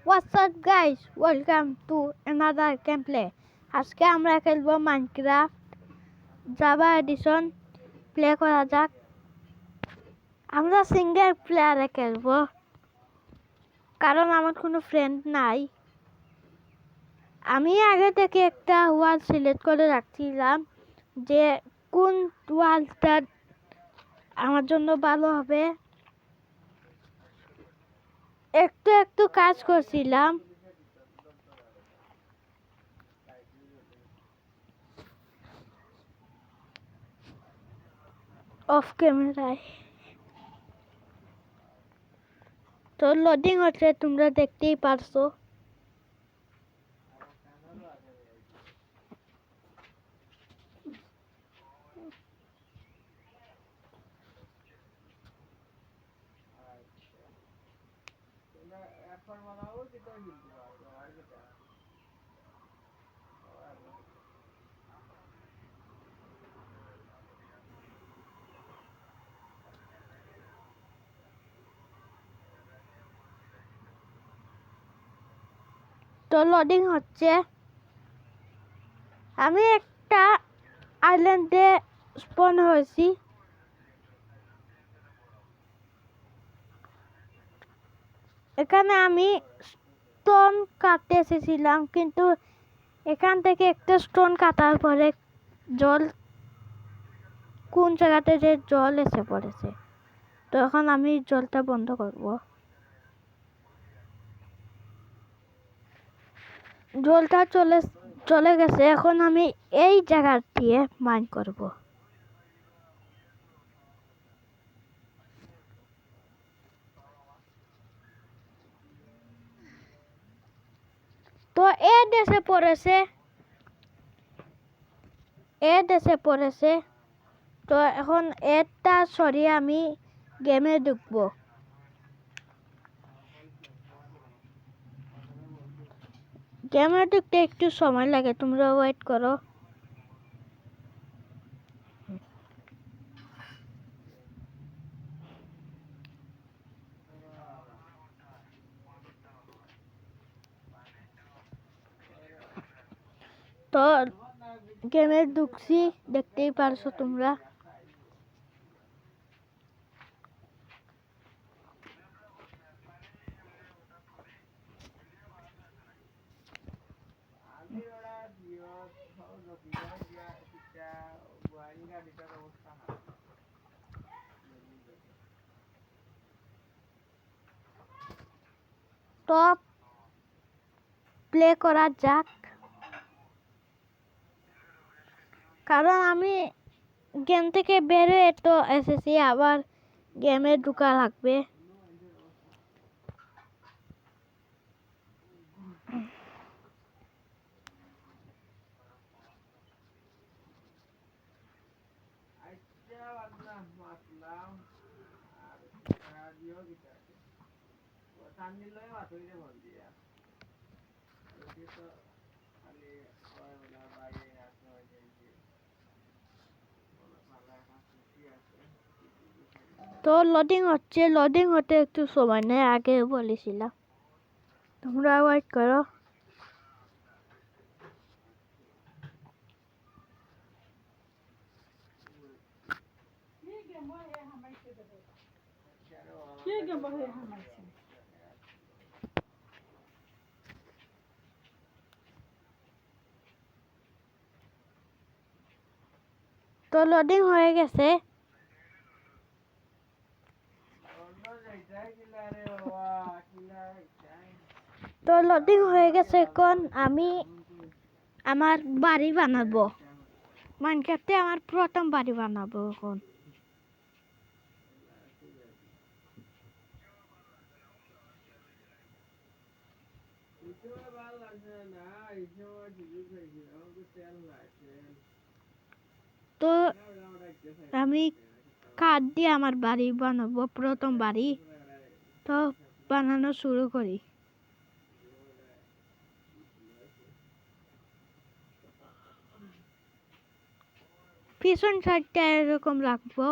What's up guys? Welcome to another gameplay. আজকে আমরা খেলবো মাইনক্রাফট জাভা এডিশন প্লে করা যাক। আমরা সিঙ্গেল প্লেয়ারে খেলবো কারণ আমার কোনো ফ্রেন্ড নাই। আমি আগে থেকে একটা ওয়াল সিলেক্ট করে রাখছিলাম যে কোন ওয়ালটা আমার জন্য ভালো হবে। একটু একটু কাজ করছিলাম। অফ ক্যামেরায় তো লোডিং হচ্ছে, তোমরা দেখতেই পারছো। তো লোডিং হচ্ছে। আমি একটা আইল্যান্ডে স্পন হয়েছি। এখানে আমি স্টোন কাটতে এসেছিলাম, কিন্তু এখান থেকে একটা স্টোন কাটার পরে জল কোন জায়গাতে যে জল এসে পড়েছে। তো এখন আমি জলটা বন্ধ করব। জলটা চলে গেছে। এখন আমি এই জায়গা দিয়ে মাইন করব। তো এ দেশে পড়েছে। তো এখন এটা সরিয়ে আমি গেমে ঢুকবো। গেমে ঢুকতে একটু সময় লাগে, তোমরা ওয়েট করো। তো গেমে ঢুকছি, দেখতেই পারছো তোমরা। তো প্লে করা যাক, কারণ আমি গেম থেকে বেরোয় তো এসেছি, আবার গেমে ঢুকা লাগবে। তো লোডিং হচ্ছে, লোডিং হতে একটু সময় নেই, আগে বলেছিলাম। তোমরা ওয়েট করো। তো লোডিং হয়ে গেছে। এখন আমি আমার বাড়ি বানাবো। মাইনক্রাফটে আমার প্রথম বাড়ি বানাবো এখন। তো আমি কাঠ দিয়ে আমার বাড়ি বানাবো, প্রথম বাড়ি। তো বানানো শুরু করি। পিছন সাইডটা এরকম রাখবো।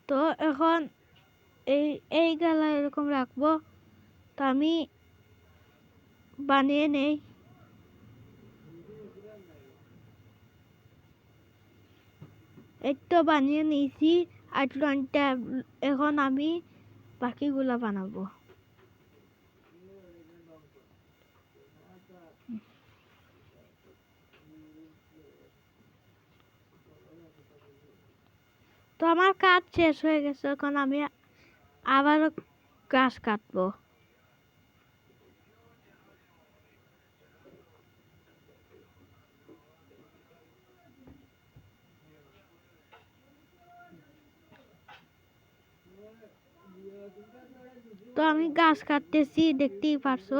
তো এখন এই এই গালা এরকম রাখবো। তো আমি বানিয়ে নেই। এই তো বানিয়ে নিয়েছি আইসল্যান্ডটা। এখন আমি বাকিগুলো বানাবো। তো আমার কাজ শেষ হয়ে গেছে, এখন আমি আবারও গাছ কাটবো। তো আমি গাছ কাটতেছি, দেখতেই পারছো।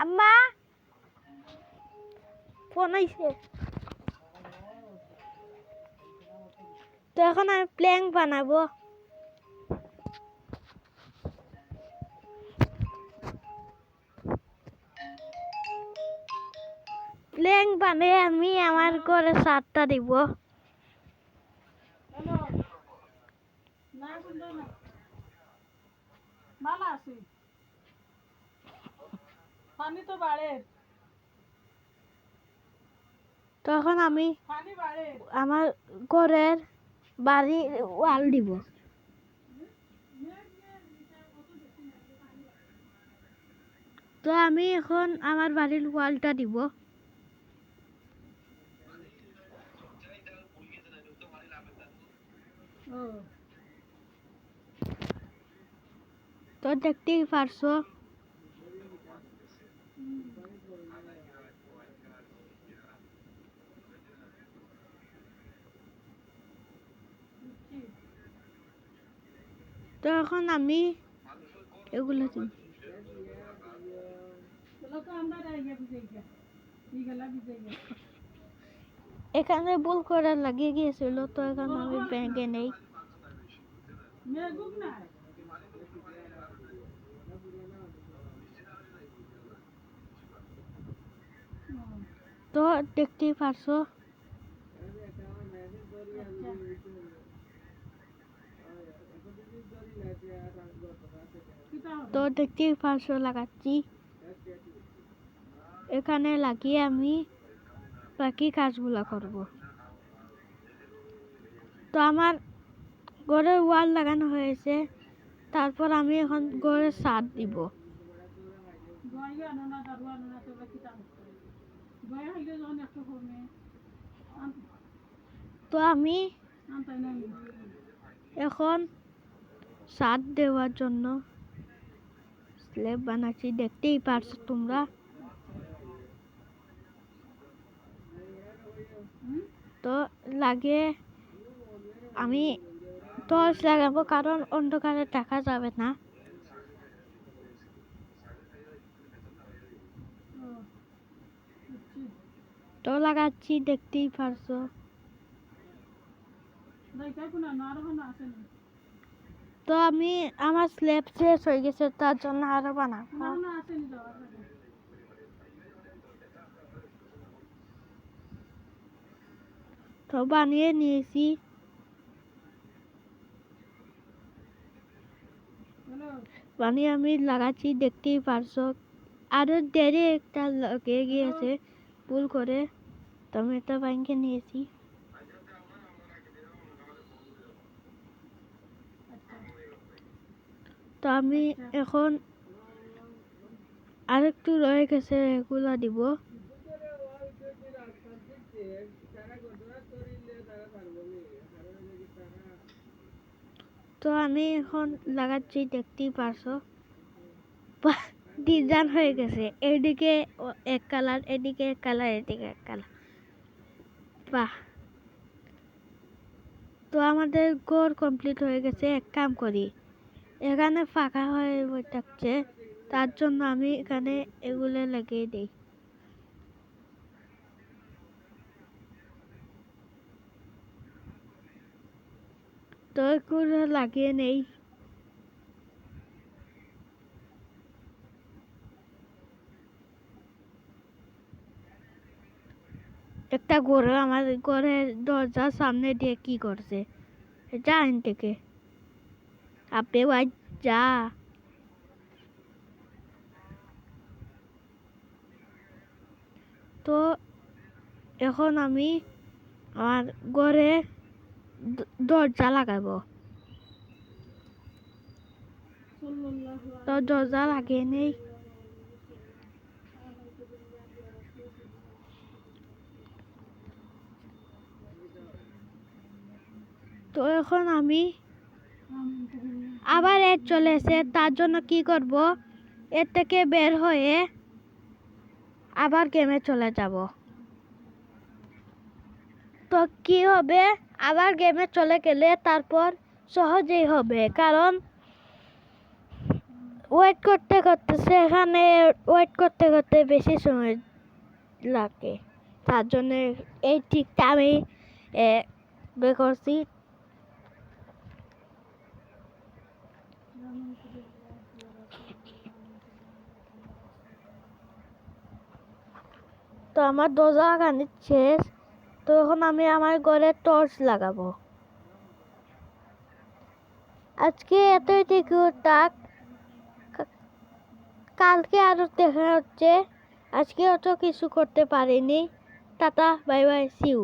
আম্মা ফোন আইছে। তো এখন আমি প্ল্যাঙ্ক বানাবো। প্ল্যাঙ্ক বানিয়ে আমি আমার ঘরে ছাদটা দিব। তখন আমি আমার ঘরের বাড়ির ওয়াল দিব। তো আমি এখন আমার বাড়ির ওয়ালটা দিব। তো দেখতেই পারছো। তো এখন আমি এগুলো দিব। এখানে ভুল করে লাগিয়ে গিয়েছিল, তো এখন আমি ব্যাংকে নেই। তো দেখতেই পারছো। তো দেখতেই পারছো লাগাচ্ছি। এখানে লাগিয়ে আমি বাকি কাজগুলো করব। তো আমার ঘরের ওয়াল লাগানো হয়েছে, তারপর আমি এখন ঘরের ছাদ দিব। তো আমি এখন ছাদ দেওয়ার জন্য স্ল্যাব বানাচ্ছি, দেখতেই পারছো তোমরা। তো লাগে আমি টর্চ লাগাবো, কারণ অন্ধকারে দেখা যাবে না। তো লাগাচ্ছি, দেখতেই পারছো। তো আমি আমার স্ল্যাব শেষ হয়ে গেছে, তার জন্য আরো বানাবো। তো বানিয়ে নিয়েছি। বানিয়ে আমি লাগাচ্ছি, দেখতেই পারছো। আরো দেরি একটা লেগে গিয়েছে ভুল করে, তো আমি এটা ব্যাংকে নিয়েছি। তো আমি এখন আরেকটু রয়ে গেছে, এগুলা দিব। তো আমি এখন লাগাচ্ছি, দেখতেই পারছো। ডিজাইন হয়ে গেছে, এদিকে এক কালার, এদিকে এক কালার, এদিকে এক কালার। বাহ! তো আমাদের ঘর কমপ্লিট হয়ে গেছে। এক কাম করি, এখানে ফাঁকা হয়ে থাকছে, তার জন্য আমি এখানে এগুলো লাগিয়ে দিই। তো কোনো লাগিয়ে নেই। একটা গরু আমার ঘরের দরজার সামনে দিয়ে কি করছে যা আইন থেকে আপনি ভাই যা। তো এখন আমি আমার ঘরে দরজা লাগাবো। তো দরজা লাগিয়ে নেই। তো এখন আমি আবার এর চলেছে, তার জন্য কি করব, এর থেকে বের হয়ে আবার গেমে চলে যাব। তো কি হবে, আবার গেমে চলে গেলে তারপর সহজেই হবে, কারণ ওয়েট করতে করতে সেখানে ওয়েট করতে করতে বেশি সময় লাগে। তার জন্য এই ট্রিকটা আমি বের করছি। তো আমার দরজা লাগানো শেষ। তো এখন আমি আমার ঘরে টর্চ লাগাবো। আজকে এতই দেখি থাক, কালকে আরো দেখা হচ্ছে। আজকে অত কিছু করতে পারিনি। Tata, bye bye, see you.